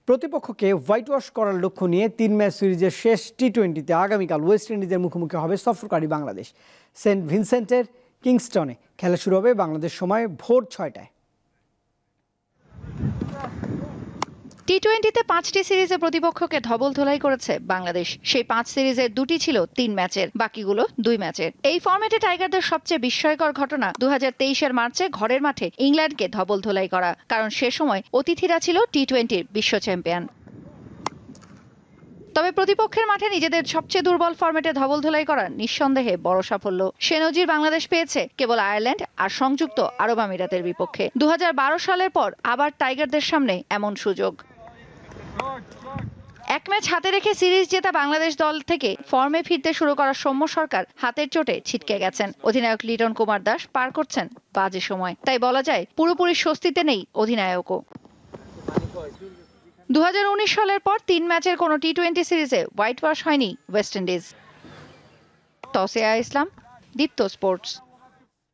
প্রতিপক্ষকে white wash করার লক্ষ্য নিয়ে ৩ ম্যাচ সিরিজের শেষ টি-20তে আগামীকাল ওয়েস্ট ইন্ডিজের মুখোমুখি হবে সফরকারী বাংলাদেশ। সেন্ট ভিনসেন্টের কিংস্টনে খেলা শুরু হবে বাংলাদেশ সময় ভোর ৬টায়। টি-20তে ৫টি সিরিজে প্রতিপক্ষকে ধবলধোলাই করেছে বাংলাদেশ। সেই ৫ সিরিজের ২টি ছিল ৩ ম্যাচের, বাকিগুলো ২ ম্যাচের। এই ফরম্যাটে টাইগারদের সবচেয়ে বিস্ময়কর ঘটনা ২০২৩-এর মার্চে ঘরের মাঠে ইংল্যান্ডকে ধবলধোলাই করা, কারণ সে সময় অতিথিরা ছিল টি-20-র বিশ্ব চ্যাম্পিয়ন। তবে প্রতিপক্ষের মাঠে নিজেদের সবচেয়ে দুর্বল ফরম্যাটে ধবলধোলাই করা নিঃসন্দেহে বড় সাফল্য। সে নজির বাংলাদেশ পেয়েছে কেবল আয়ারল্যান্ড আর সংযুক্ত আরব আমিরাতের বিপক্ষে। ২০১২ সালের পর আবার টাইগারদের সামনে এমন সুযোগ। এক ম্যাচ হাতে রেখে সিরিজ জেতা বাংলাদেশ দল থেকে ফর্মে ফিরতে শুরু করা সৌম্য সরকার হাতের চোটে ছিটকে গেছেন। অধিনায়ক লিটন কুমার দাস পার করছেন বাজে সময়, তাই বলা যায় পুরোপুরি স্বস্তিতে নেই অধিনায়কও। ২০১৯ সালের পর ৩ ম্যাচের কোনো টি-20 সিরিজে হোয়াইট ওয়াশ হয়নি ওয়েস্ট ইন্ডিজ। তৌসিয়া ইসলাম, দীপ্ত স্পোর্টস।